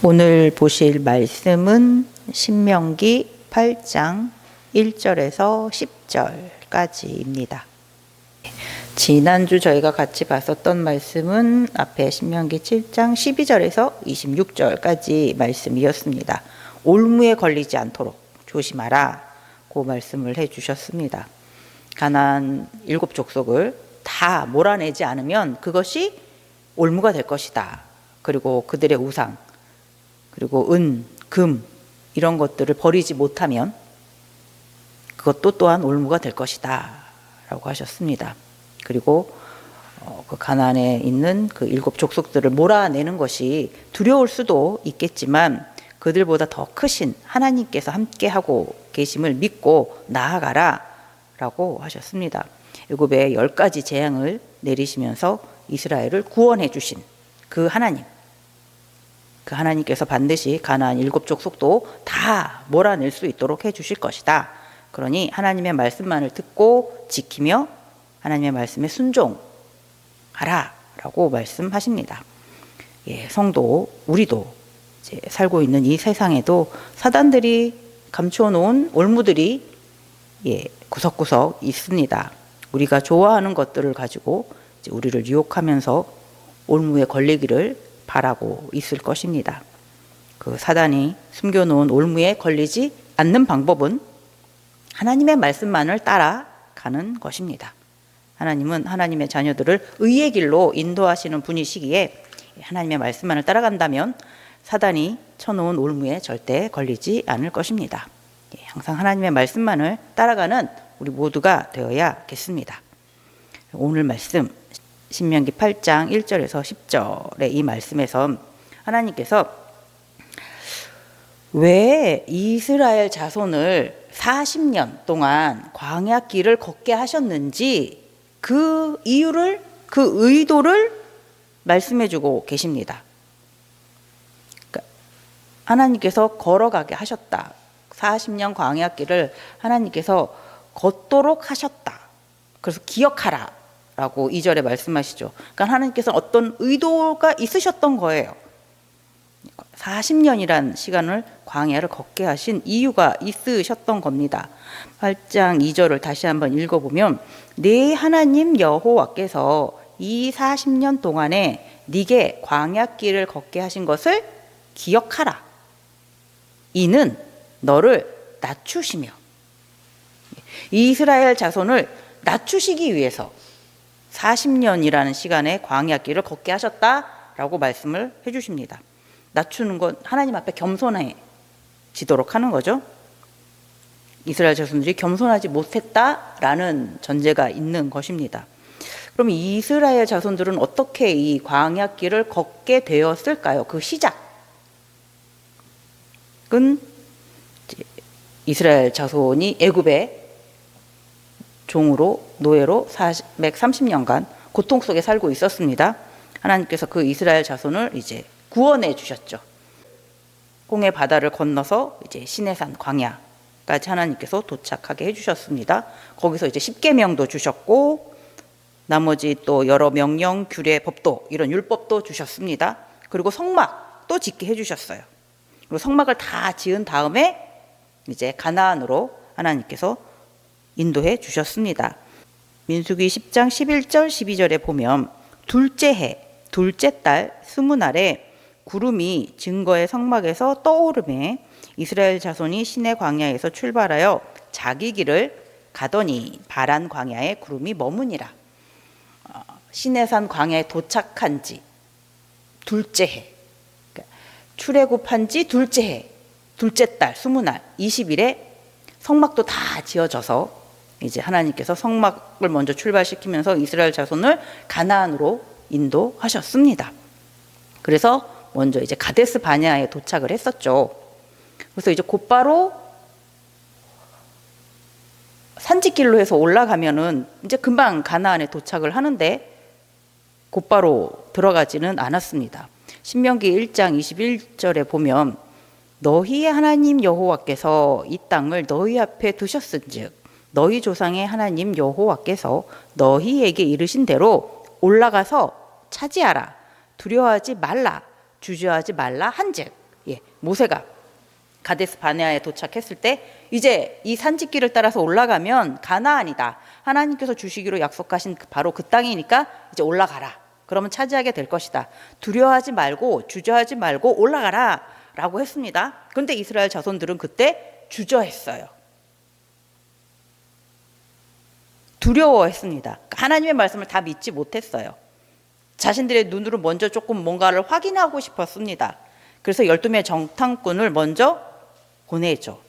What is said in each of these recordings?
오늘 보실 말씀은 신명기 8장 1절에서 10절까지입니다. 지난주 저희가 같이 봤었던 말씀은 앞에 신명기 7장 12절에서 26절까지 말씀이었습니다. 올무에 걸리지 않도록 조심하라, 그 말씀을 해주셨습니다. 가나안 7족속을 다 몰아내지 않으면 그것이 올무가 될 것이다. 그리고 그들의 우상, 그리고 은, 금 이런 것들을 버리지 못하면 그것도 또한 올무가 될 것이다 라고 하셨습니다. 그리고 그 가나안에 있는 그 7족속들을 몰아내는 것이 두려울 수도 있겠지만 그들보다 더 크신 하나님께서 함께하고 계심을 믿고 나아가라 라고 하셨습니다. 애굽에 10가지 재앙을 내리시면서 이스라엘을 구원해 주신 그 하나님, 그 하나님께서 반드시 가나안 7족속도 다 몰아낼 수 있도록 해주실 것이다. 그러니 하나님의 말씀만을 듣고 지키며 하나님의 말씀에 순종하라 라고 말씀하십니다. 성도, 우리도 이제 살고 있는 이 세상에도 사단들이 감춰놓은 올무들이 구석구석 있습니다. 우리가 좋아하는 것들을 가지고 이제 우리를 유혹하면서 올무에 걸리기를 바라고 있을 것입니다. 그 사단이 숨겨놓은 올무에 걸리지 않는 방법은 하나님의 말씀만을 따라가는 것입니다. 하나님은 하나님의 자녀들을 의의 길로 인도하시는 분이시기에 하나님의 말씀만을 따라간다면 사단이 쳐놓은 올무에 절대 걸리지 않을 것입니다. 항상 하나님의 말씀만을 따라가는 우리 모두가 되어야겠습니다. 오늘 말씀 신명기 8장 1절에서 10절의 이 말씀에서 하나님께서 왜 이스라엘 자손을 40년 동안 광야 길을 걷게 하셨는지 그 이유를, 그 의도를 말씀해 주고 계십니다. 그러니까 하나님께서 걸어가게 하셨다. 40년 광야 길을 하나님께서 걷도록 하셨다. 그래서 기억하라 라고 2절에 말씀하시죠. 그러니까 하나님께서 어떤 의도가 있으셨던 거예요. 40년이란 시간을 광야를 걷게 하신 이유가 있으셨던 겁니다. 8장 2절을 다시 한번 읽어보면 네 하나님 여호와께서 이 40년 동안에 네게 광야 길을 걷게 하신 것을 기억하라. 이는 너를 낮추시며 이스라엘 자손을 낮추시기 위해서 40년이라는 시간에 광야 길을 걷게 하셨다라고 말씀을 해주십니다. 낮추는 건 하나님 앞에 겸손해지도록 하는 거죠. 이스라엘 자손들이 겸손하지 못했다라는 전제가 있는 것입니다. 그럼 이스라엘 자손들은 어떻게 이 광야 길을 걷게 되었을까요? 그 시작은 이스라엘 자손이 애굽에 종으로 노예로 430년간 고통 속에 살고 있었습니다. 하나님께서 그 이스라엘 자손을 이제 구원해 주셨죠. 홍해 바다를 건너서 이제 시내산 광야까지 하나님께서 도착하게 해주셨습니다. 거기서 이제 십계명도 주셨고 나머지 또 여러 명령, 규례, 법도 이런 율법도 주셨습니다. 그리고 성막도 짓게 해주셨어요. 그리고 성막을 다 지은 다음에 이제 가나안으로 하나님께서 인도해 주셨습니다. 민수기 10장 11절 12절에 보면 둘째 해 둘째 달 스무 날에 구름이 증거의 성막에서 떠오르매 이스라엘 자손이 시내 광야에서 출발하여 자기 길을 가더니 바란 광야에 구름이 머무니라. 시내산 광야에 도착한 지 둘째 해, 출애굽한 지 둘째 해 둘째 달 스무 날 20일에 성막도 다 지어져서 이제 하나님께서 성막을 먼저 출발시키면서 이스라엘 자손을 가나안으로 인도하셨습니다. 그래서 먼저 이제 가데스 바네아에 도착을 했었죠. 그래서 이제 곧바로 산지길로 해서 올라가면은 이제 금방 가나안에 도착을 하는데 곧바로 들어가지는 않았습니다. 신명기 1장 21절에 보면 너희의 하나님 여호와께서 이 땅을 너희 앞에 두셨은즉 너희 조상의 하나님 여호와께서 너희에게 이르신 대로 올라가서 차지하라. 두려워하지 말라. 주저하지 말라 한즉 모세가 가데스 바네아에 도착했을 때 이제 이 산지길을 따라서 올라가면 가나안이다. 하나님께서 주시기로 약속하신 바로 그 땅이니까 이제 올라가라. 그러면 차지하게 될 것이다. 두려워하지 말고 주저하지 말고 올라가라 라고 했습니다. 그런데 이스라엘 자손들은 그때 주저했어요. 두려워했습니다. 하나님의 말씀을 다 믿지 못했어요. 자신들의 눈으로 먼저 조금 뭔가를 확인하고 싶었습니다. 그래서 12명의 정탐꾼을 먼저 보내죠.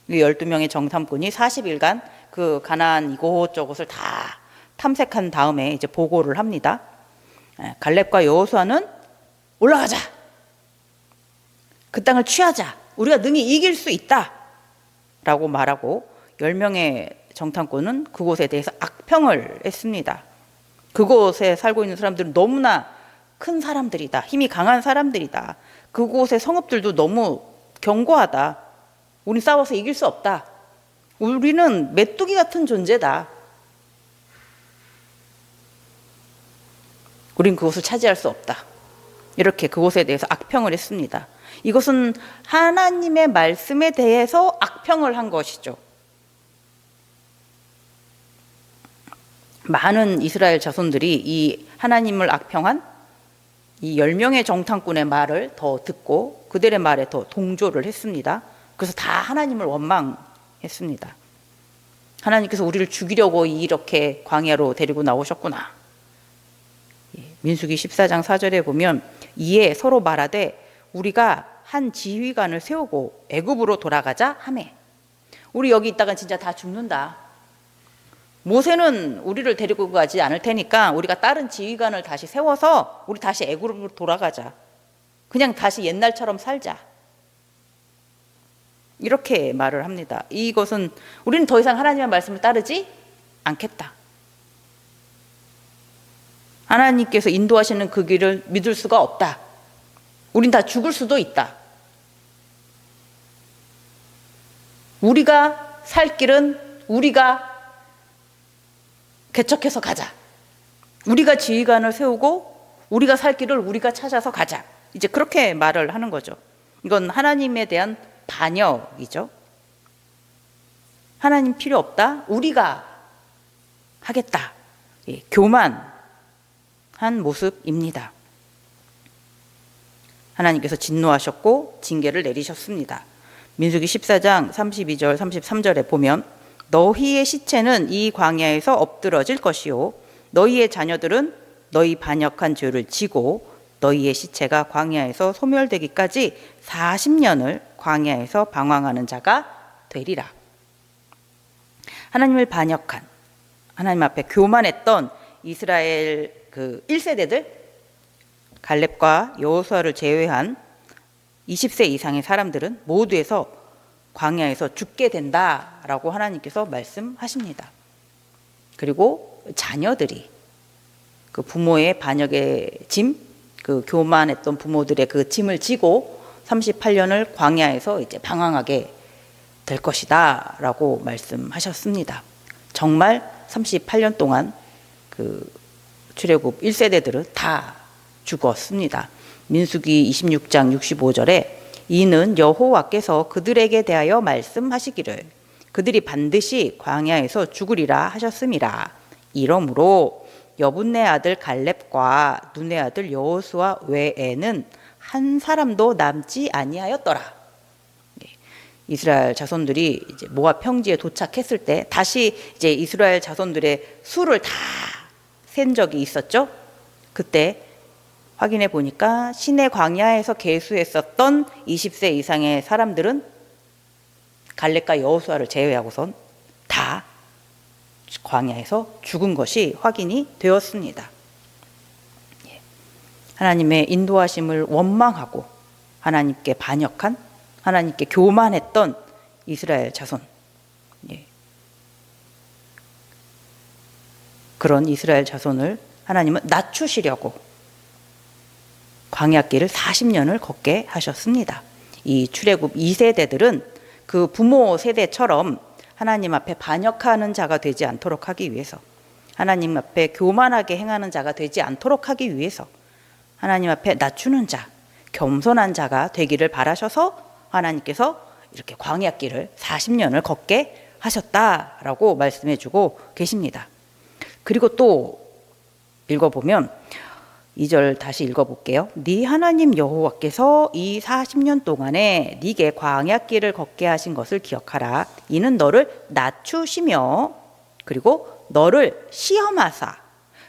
이 12명의 정탐꾼이 40일간 그 가나안 이곳저곳을 다 탐색한 다음에 이제 보고를 합니다. 갈렙과 여호수아는 올라가자. 그 땅을 취하자. 우리가 능히 이길 수 있다. 라고 말하고 10명의 정탐꾼은 그곳에 대해서 악평을 했습니다. 그곳에 살고 있는 사람들은 너무나 큰 사람들이다. 힘이 강한 사람들이다. 그곳의 성읍들도 너무 견고하다. 우린 싸워서 이길 수 없다. 우리는 메뚜기 같은 존재다. 우린 그곳을 차지할 수 없다. 이렇게 그곳에 대해서 악평을 했습니다. 이것은 하나님의 말씀에 대해서 악평을 한 것이죠. 많은 이스라엘 자손들이 이 하나님을 악평한 이 10명의 정탐꾼의 말을 더 듣고 그들의 말에 더 동조를 했습니다. 그래서 다 하나님을 원망했습니다. 하나님께서 우리를 죽이려고 이렇게 광야로 데리고 나오셨구나. 민수기 14장 4절에 보면 이에 서로 말하되 우리가 한 지휘관을 세우고 애굽으로 돌아가자 하매. 우리 여기 있다가 진짜 다 죽는다. 모세는 우리를 데리고 가지 않을 테니까 우리가 다른 지휘관을 다시 세워서 우리 다시 애굽으로 돌아가자. 그냥 다시 옛날처럼 살자. 이렇게 말을 합니다. 이것은 우리는 더 이상 하나님의 말씀을 따르지 않겠다. 하나님께서 인도하시는 그 길을 믿을 수가 없다. 우린 다 죽을 수도 있다. 우리가 살 길은 우리가 개척해서 가자. 우리가 지휘관을 세우고 우리가 살 길을 우리가 찾아서 가자. 이제 그렇게 말을 하는 거죠. 이건 하나님에 대한 반역이죠. 하나님 필요 없다. 우리가 하겠다. 교만한 모습입니다. 하나님께서 진노하셨고 징계를 내리셨습니다. 민수기 14장 32절 33절에 보면 너희의 시체는 이 광야에서 엎드러질 것이요 너희의 자녀들은 너희 반역한 죄를 지고 너희의 시체가 광야에서 소멸되기까지 40년을 광야에서 방황하는 자가 되리라. 하나님을 반역한, 하나님 앞에 교만했던 이스라엘 그 1세대들, 갈렙과 여호수아를 제외한 20세 이상의 사람들은 모두에서 광야에서 죽게 된다라고 하나님께서 말씀하십니다. 그리고 자녀들이 그 부모의 반역의 짐, 그 교만했던 부모들의 그 짐을 지고 38년을 광야에서 이제 방황하게 될 것이다라고 말씀하셨습니다. 정말 38년 동안 그 출애굽 1세대들은 다 죽었습니다. 민수기 26장 65절에 이는 여호와께서 그들에게 대하여 말씀하시기를 그들이 반드시 광야에서 죽으리라 하셨음이라. 이러므로 여분네 아들 갈렙과 눈의 아들 여호수아 외에는 한 사람도 남지 아니하였더라. 이스라엘 자손들이 이제 모압 평지에 도착했을 때 다시 이제 이스라엘 자손들의 수를 다 센 적이 있었죠. 그때 확인해 보니까 시내 광야에서 계수했었던 20세 이상의 사람들은 갈렙과 여호수아를 제외하고선 다 광야에서 죽은 것이 확인이 되었습니다. 하나님의 인도하심을 원망하고 하나님께 반역한, 하나님께 교만했던 이스라엘 자손, 그런 이스라엘 자손을 하나님은 낮추시려고 광야길을 40년을 걷게 하셨습니다. 이 출애굽 2세대들은 그 부모 세대처럼 하나님 앞에 반역하는 자가 되지 않도록 하기 위해서, 하나님 앞에 교만하게 행하는 자가 되지 않도록 하기 위해서 하나님 앞에 낮추는 자, 겸손한 자가 되기를 바라셔서 하나님께서 이렇게 광야길을 40년을 걷게 하셨다라고 말씀해주고 계십니다. 그리고 또 읽어보면 2절 다시 읽어볼게요. 네 하나님 여호와께서 이 40년 동안에 네게 광야길을 걷게 하신 것을 기억하라. 이는 너를 낮추시며 그리고 너를 시험하사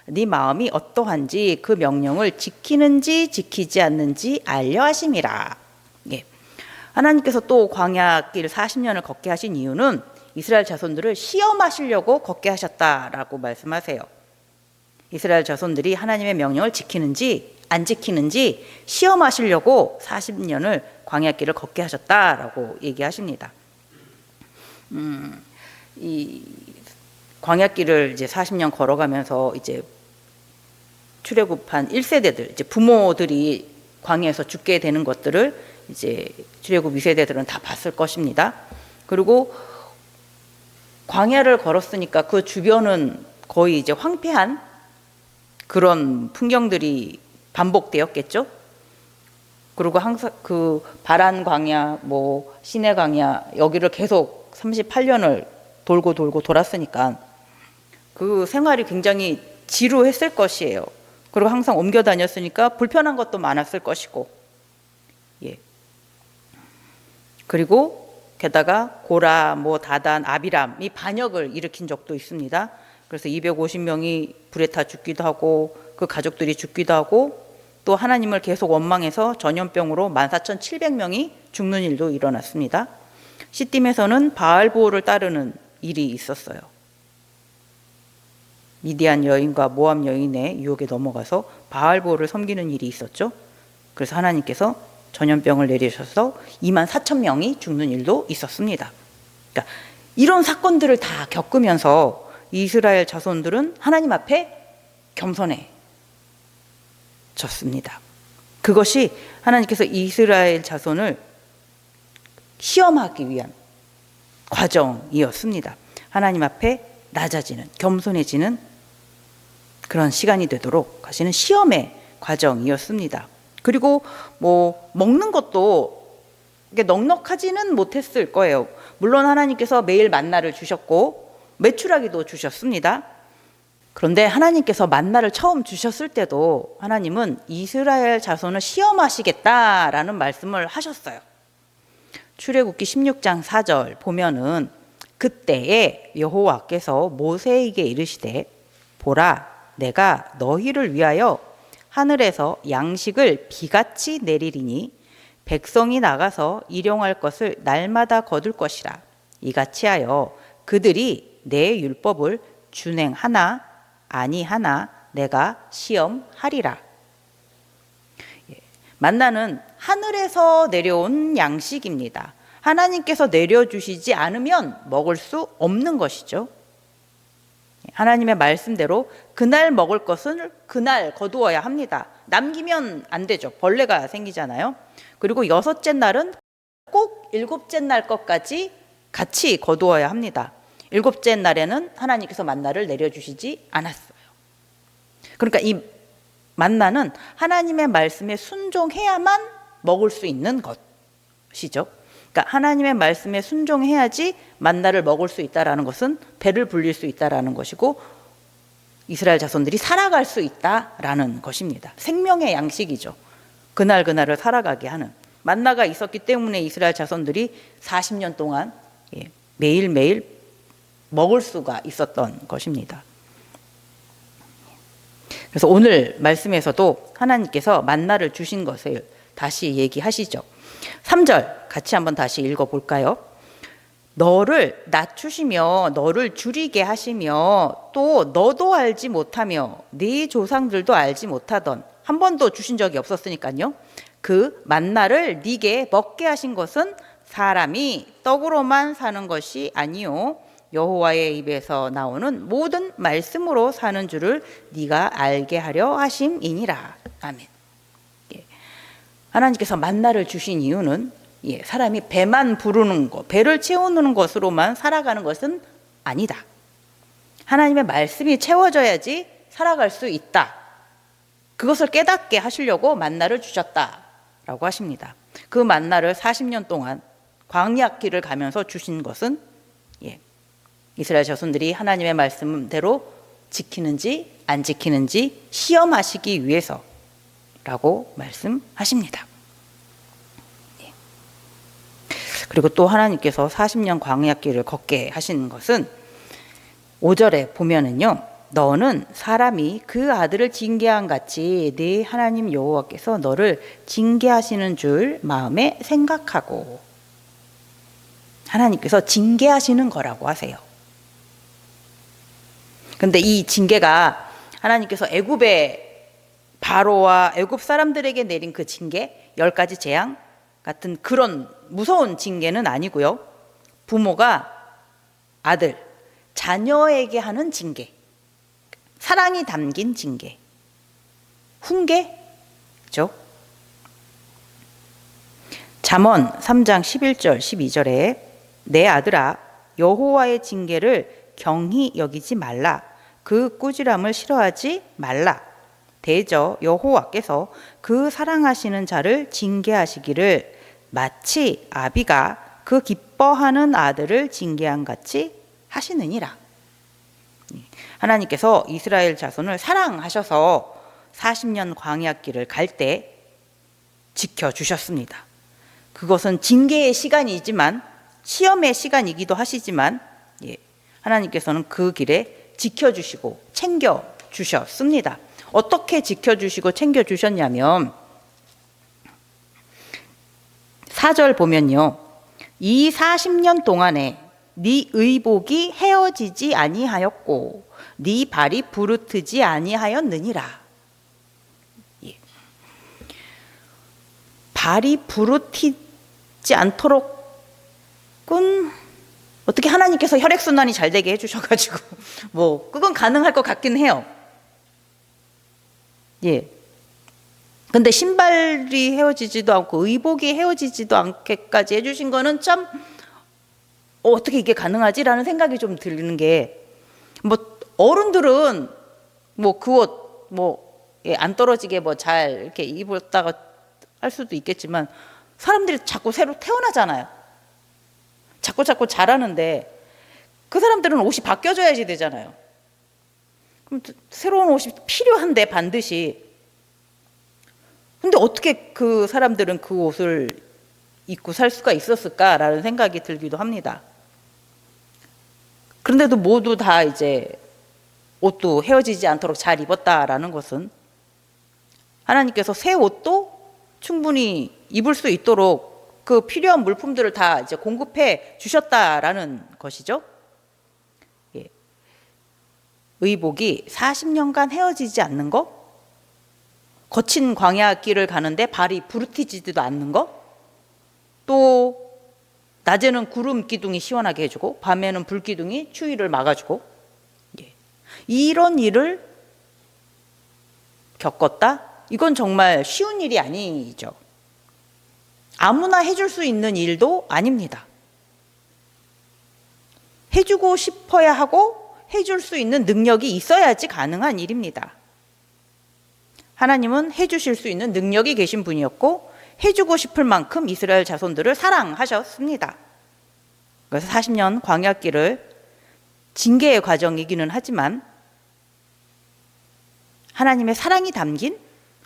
네 마음이 어떠한지 그 명령을 지키는지 지키지 않는지 알려 하심이라. 예. 하나님께서 또 광야길 40년을 걷게 하신 이유는 이스라엘 자손들을 시험하시려고 걷게 하셨다라고 말씀하세요. 이스라엘 자손들이 하나님의 명령을 지키는지 안 지키는지 시험하시려고 40년을 광야길을 걷게 하셨다라고 얘기하십니다. 이 광야길을 이제 40년 걸어가면서 이제 출애굽한 1세대들, 이제 부모들이 광야에서 죽게 되는 것들을 이제 출애굽 2세대들은 다 봤을 것입니다. 그리고 광야를 걸었으니까 그 주변은 거의 이제 황폐한 그런 풍경들이 반복되었겠죠. 그리고 항상 그 바란 광야, 뭐 시내 광야 여기를 계속 38년을 돌고 돌았으니까 그 생활이 굉장히 지루했을 것이에요. 그리고 항상 옮겨 다녔으니까 불편한 것도 많았을 것이고, 예. 그리고 게다가 고라, 뭐 다단, 아비람이 반역을 일으킨 적도 있습니다. 그래서 250명이 불에 타 죽기도 하고 그 가족들이 죽기도 하고 또 하나님을 계속 원망해서 전염병으로 14,700명이 죽는 일도 일어났습니다. 시딤에서는 바알보오를 따르는 일이 있었어요. 미디안 여인과 모압 여인의 유혹에 넘어가서 바알보오를 섬기는 일이 있었죠. 그래서 하나님께서 전염병을 내리셔서 24,000명이 죽는 일도 있었습니다. 그러니까 이런 사건들을 다 겪으면서 이스라엘 자손들은 하나님 앞에 겸손해졌습니다. 그것이 하나님께서 이스라엘 자손을 시험하기 위한 과정이었습니다. 하나님 앞에 낮아지는, 겸손해지는 그런 시간이 되도록 하시는 시험의 과정이었습니다. 그리고 뭐 먹는 것도 넉넉하지는 못했을 거예요. 물론 하나님께서 매일 만나를 주셨고 메추라기도 주셨습니다. 그런데 하나님께서 만나를 처음 주셨을 때도 하나님은 이스라엘 자손을 시험하시겠다라는 말씀을 하셨어요. 출애굽기 16장 4절 보면은 그때에 여호와께서 모세에게 이르시되 보라 내가 너희를 위하여 하늘에서 양식을 비같이 내리리니 백성이 나가서 일용할 것을 날마다 거둘 것이라. 이같이 하여 그들이 내 율법을 준행하나 아니하나 내가 시험하리라. 만나는 하늘에서 내려온 양식입니다. 하나님께서 내려주시지 않으면 먹을 수 없는 것이죠. 하나님의 말씀대로 그날 먹을 것을 그날 거두어야 합니다. 남기면 안 되죠. 벌레가 생기잖아요. 그리고 6째 날은 꼭 7째 날 것까지 같이 거두어야 합니다. 7째 날에는 하나님께서 만나를 내려주시지 않았어요. 그러니까 이 만나는 하나님의 말씀에 순종해야만 먹을 수 있는 것이죠. 그러니까 하나님의 말씀에 순종해야지 만나를 먹을 수 있다라는 것은 배를 불릴 수 있다라는 것이고 이스라엘 자손들이 살아갈 수 있다라는 것입니다. 생명의 양식이죠. 그날을 살아가게 하는 만나가 있었기 때문에 이스라엘 자손들이 40년 동안 매일매일 먹을 수가 있었던 것입니다. 그래서 오늘 말씀에서도 하나님께서 만나를 주신 것을 다시 얘기하시죠. 3절 같이 한번 다시 읽어볼까요? 너를 낮추시며 너를 줄이게 하시며 또 너도 알지 못하며 네 조상들도 알지 못하던 한 번도 주신 적이 없었으니까요. 그 만나를 네게 먹게 하신 것은 사람이 떡으로만 사는 것이 아니요 여호와의 입에서 나오는 모든 말씀으로 사는 줄을 네가 알게 하려 하심이니라. 아멘. 하나님께서 만나를 주신 이유는 사람이 배만 부르는 것, 배를 채우는 것으로만 살아가는 것은 아니다. 하나님의 말씀이 채워져야지 살아갈 수 있다. 그것을 깨닫게 하시려고 만나를 주셨다. 라고 하십니다. 그 만나를 40년 동안 광야길을 가면서 주신 것은 이스라엘 자손들이 하나님의 말씀대로 지키는지 안 지키는지 시험하시기 위해서라고 말씀하십니다. 그리고 또 하나님께서 40년 광야길을 걷게 하신 것은 5절에 보면은요, 너는 사람이 그 아들을 징계한 같이 네 하나님 여호와께서 너를 징계하시는 줄 마음에 생각하고, 하나님께서 징계하시는 거라고 하세요. 근데 이 징계가 하나님께서 애굽의 바로와 애굽 사람들에게 내린 그 징계, 10가지 재앙 같은 그런 무서운 징계는 아니고요. 부모가 아들, 자녀에게 하는 징계, 사랑이 담긴 징계, 훈계죠. 잠언 3장 11절 12절에 내 아들아 여호와의 징계를 경히 여기지 말라. 그 꾸지람을 싫어하지 말라. 대저 여호와께서 그 사랑하시는 자를 징계하시기를 마치 아비가 그 기뻐하는 아들을 징계한 같이 하시느니라. 하나님께서 이스라엘 자손을 사랑하셔서 40년 광야길을 갈 때 지켜주셨습니다. 그것은 징계의 시간이지만 시험의 시간이기도 하시지만 하나님께서는 그 길에 지켜주시고 챙겨주셨습니다. 어떻게 지켜주시고 챙겨주셨냐면 4절 보면요, 이 40년 동안에 네 의복이 헤어지지 아니하였고 네 발이 부르트지 아니하였느니라. 발이 부르트지 않도록은 어떻게 하나님께서 혈액순환이 잘 되게 해주셔가지고 그건 가능할 것 같긴 해요. 근데 신발이 헤어지지도 않고 의복이 헤어지지도 않게까지 해주신 거는 참 어떻게 이게 가능하지라는 생각이 좀 드는 게, 어른들은 그 옷 안 떨어지게 잘 이렇게 입었다가 할 수도 있겠지만 사람들이 자꾸 새로 태어나잖아요. 자꾸 자라는데 그 사람들은 옷이 바뀌어져야지 되잖아요. 그럼 새로운 옷이 필요한데 반드시. 근데 어떻게 그 사람들은 그 옷을 입고 살 수가 있었을까라는 생각이 들기도 합니다. 그런데도 모두 다 이제 옷도 헤어지지 않도록 잘 입었다라는 것은 하나님께서 새 옷도 충분히 입을 수 있도록 그 필요한 물품들을 다 이제 공급해 주셨다라는 것이죠. 의복이 40년간 헤어지지 않는 것, 거친 광야길을 가는데 발이 부르티지도 않는 것, 또 낮에는 구름 기둥이 시원하게 해주고 밤에는 불 기둥이 추위를 막아주고, 이런 일을 겪었다? 이건 정말 쉬운 일이 아니죠. 아무나 해줄 수 있는 일도 아닙니다. 해주고 싶어야 하고 해줄 수 있는 능력이 있어야지 가능한 일입니다. 하나님은 해주실 수 있는 능력이 계신 분이었고 해주고 싶을 만큼 이스라엘 자손들을 사랑하셨습니다. 그래서 40년 광야길을 징계의 과정이기는 하지만 하나님의 사랑이 담긴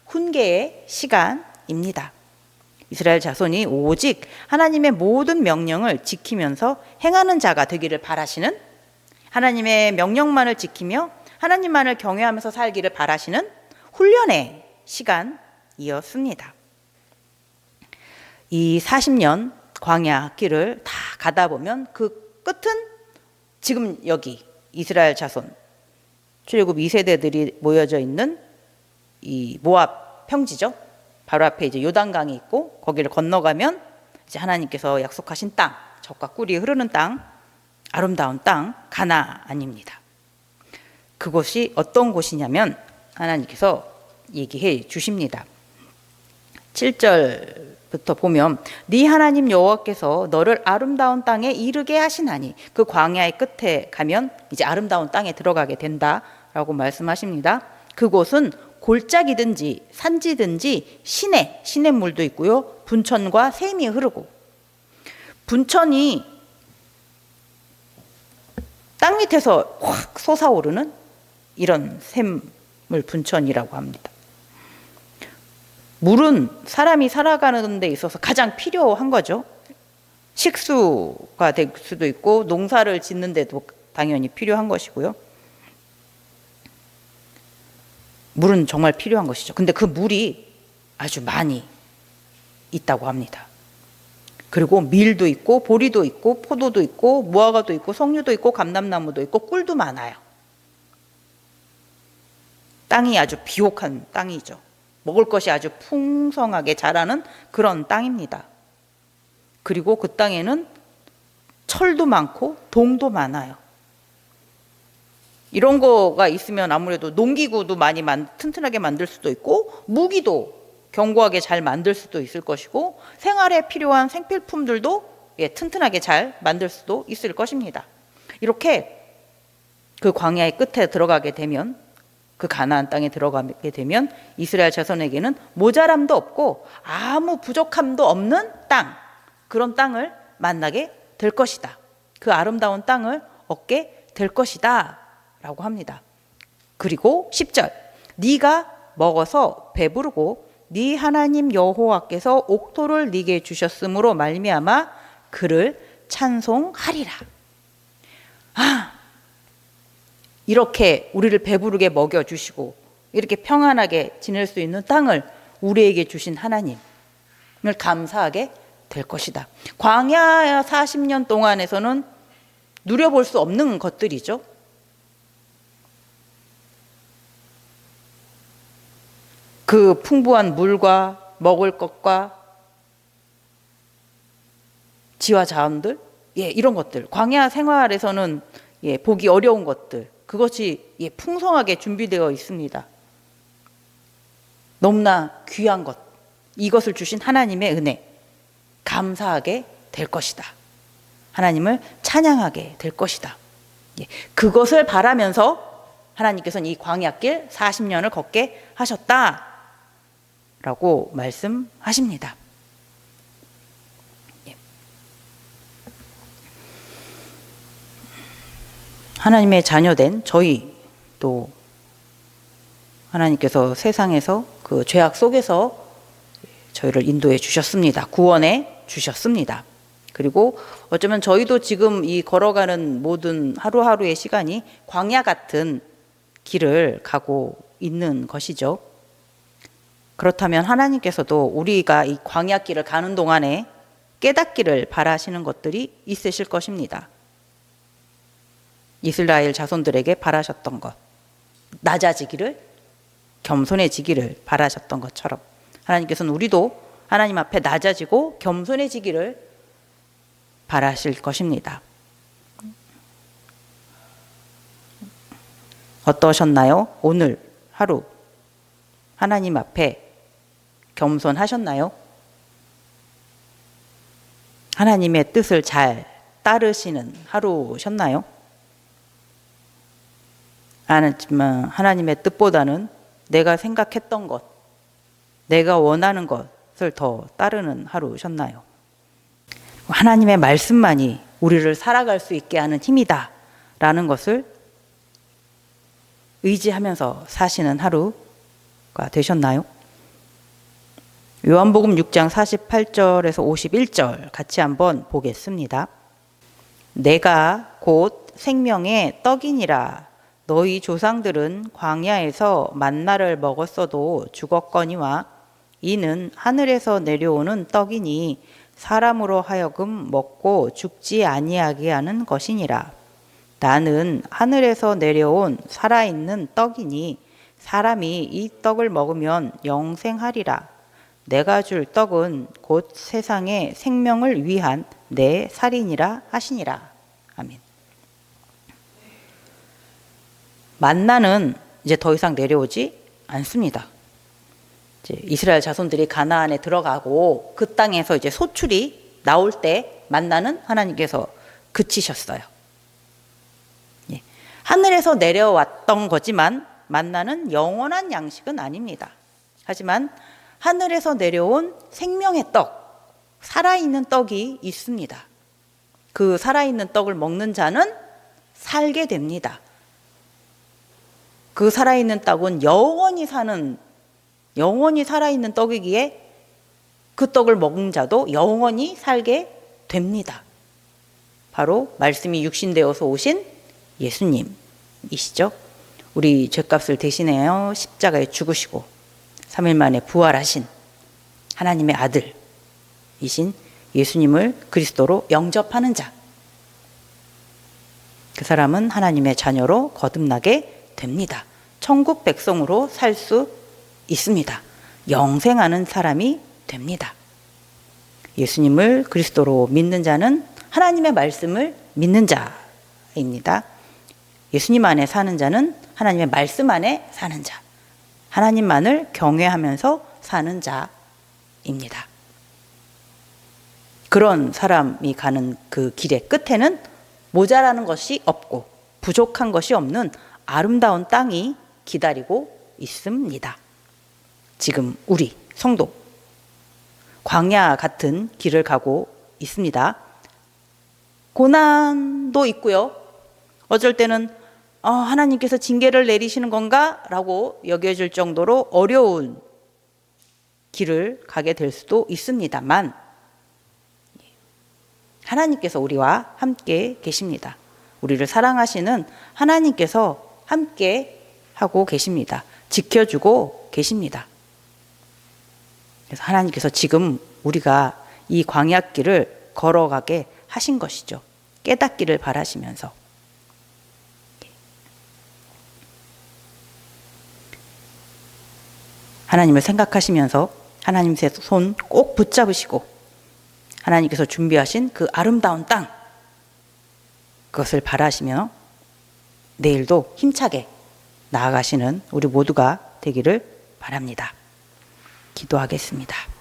훈계의 시간입니다. 이스라엘 자손이 오직 하나님의 모든 명령을 지키면서 행하는 자가 되기를 바라시는, 하나님의 명령만을 지키며 하나님만을 경외하면서 살기를 바라시는 훈련의 시간이었습니다. 이 40년 광야 길을 다 가다 보면 그 끝은 지금 여기 이스라엘 자손 출애굽 2세대들이 모여져 있는 이 모압 평지죠. 바로 앞에 이제 요단강이 있고 거기를 건너가면 이제 하나님께서 약속하신 땅, 젖과 꿀이 흐르는 땅, 아름다운 땅 가나안입니다. 그곳이 어떤 곳이냐면 하나님께서 얘기해 주십니다. 7절부터 보면 네 하나님 여호와께서 너를 아름다운 땅에 이르게 하시나니, 그 광야의 끝에 가면 이제 아름다운 땅에 들어가게 된다라고 말씀하십니다. 그곳은 골짜기든지 산지든지 시냇물도 있고요. 분천과 샘이 흐르고, 분천이 땅 밑에서 확 솟아오르는 이런 샘을 분천이라고 합니다. 물은 사람이 살아가는 데 있어서 가장 필요한 거죠. 식수가 될 수도 있고 농사를 짓는 데도 당연히 필요한 것이고요. 물은 정말 필요한 것이죠. 근데 그 물이 아주 많이 있다고 합니다. 그리고 밀도 있고 보리도 있고 포도도 있고 무화과도 있고 석류도 있고 감람나무도 있고 꿀도 많아요. 땅이 아주 비옥한 땅이죠. 먹을 것이 아주 풍성하게 자라는 그런 땅입니다. 그리고 그 땅에는 철도 많고 동도 많아요. 이런 거가 있으면 아무래도 농기구도 많이 튼튼하게 만들 수도 있고 무기도 견고하게 잘 만들 수도 있을 것이고 생활에 필요한 생필품들도 튼튼하게 잘 만들 수도 있을 것입니다. 이렇게 그 광야의 끝에 들어가게 되면, 그 가나안 땅에 들어가게 되면 이스라엘 자손에게는 모자람도 없고 아무 부족함도 없는 땅, 그런 땅을 만나게 될 것이다. 그 아름다운 땅을 얻게 될 것이다 라고 합니다. 그리고 10절, 네가 먹어서 배부르고 네 하나님 여호와께서 옥토를 네게 주셨으므로 말미암아 그를 찬송하리라. 이렇게 우리를 배부르게 먹여주시고 이렇게 평안하게 지낼 수 있는 땅을 우리에게 주신 하나님을 감사하게 될 것이다. 광야 40년 동안에서는 누려볼 수 없는 것들이죠. 그 풍부한 물과 먹을 것과 지와 자원들, 이런 것들, 광야 생활에서는 보기 어려운 것들, 그것이 풍성하게 준비되어 있습니다. 너무나 귀한 것, 이것을 주신 하나님의 은혜, 감사하게 될 것이다. 하나님을 찬양하게 될 것이다. 그것을 바라면서 하나님께서는 이 광야길 40년을 걷게 하셨다 라고 말씀하십니다. 하나님의 자녀된 저희도 하나님께서 세상에서 그 죄악 속에서 저희를 인도해 주셨습니다. 구원해 주셨습니다. 그리고 어쩌면 저희도 지금 이 걸어가는 모든 하루하루의 시간이 광야 같은 길을 가고 있는 것이죠. 그렇다면 하나님께서도 우리가 이 광야길을 가는 동안에 깨닫기를 바라시는 것들이 있으실 것입니다. 이스라엘 자손들에게 바라셨던 것, 낮아지기를, 겸손해지기를 바라셨던 것처럼 하나님께서는 우리도 하나님 앞에 낮아지고 겸손해지기를 바라실 것입니다. 어떠셨나요? 오늘 하루 하나님 앞에 겸손하셨나요? 하나님의 뜻을 잘 따르시는 하루셨나요? 하지만 하나님의 뜻보다는 내가 생각했던 것, 내가 원하는 것을 더 따르는 하루셨나요? 하나님의 말씀만이 우리를 살아갈 수 있게 하는 힘이다 라는 것을 의지하면서 사시는 하루가 되셨나요? 요한복음 6장 48절에서 51절 같이 한번 보겠습니다. 내가 곧 생명의 떡이니라. 너희 조상들은 광야에서 만나를 먹었어도 죽었거니와 이는 하늘에서 내려오는 떡이니 사람으로 하여금 먹고 죽지 아니하게 하는 것이니라. 나는 하늘에서 내려온 살아있는 떡이니 사람이 이 떡을 먹으면 영생하리라. 내가 줄 떡은 곧 세상의 생명을 위한 내 살이니라 하시니라. 아멘. 만나는 이제 더 이상 내려오지 않습니다. 이제 이스라엘 자손들이 가나안에 들어가고 그 땅에서 이제 소출이 나올 때 만나는 하나님께서 그치셨어요. 하늘에서 내려왔던 거지만 만나는 영원한 양식은 아닙니다. 하지만 하늘에서 내려온 생명의 떡, 살아있는 떡이 있습니다. 그 살아있는 떡을 먹는 자는 살게 됩니다. 그 살아있는 떡은 영원히 살아있는 떡이기에 그 떡을 먹은 자도 영원히 살게 됩니다. 바로 말씀이 육신되어서 오신 예수님이시죠. 우리 죄값을 대신하여 십자가에 죽으시고 3일 만에 부활하신 하나님의 아들이신 예수님을 그리스도로 영접하는 자, 그 사람은 하나님의 자녀로 거듭나게 됩니다. 천국 백성으로 살 수 있습니다. 영생하는 사람이 됩니다. 예수님을 그리스도로 믿는 자는 하나님의 말씀을 믿는 자입니다. 예수님 안에 사는 자는 하나님의 말씀 안에 사는 자, 하나님만을 경외하면서 사는 자입니다. 그런 사람이 가는 그 길의 끝에는 모자라는 것이 없고 부족한 것이 없는 아름다운 땅이 기다리고 있습니다. 지금 우리 성도 광야 같은 길을 가고 있습니다. 고난도 있고요. 어쩔 때는 하나님께서 징계를 내리시는 건가? 라고 여겨질 정도로 어려운 길을 가게 될 수도 있습니다만 하나님께서 우리와 함께 계십니다. 우리를 사랑하시는 하나님께서 함께 하고 계십니다. 지켜주고 계십니다. 그래서 하나님께서 지금 우리가 이 광야길을 걸어가게 하신 것이죠. 깨닫기를 바라시면서. 하나님을 생각하시면서 하나님의 손 꼭 붙잡으시고 하나님께서 준비하신 그 아름다운 땅, 그것을 바라시며 내일도 힘차게 나아가시는 우리 모두가 되기를 바랍니다. 기도하겠습니다.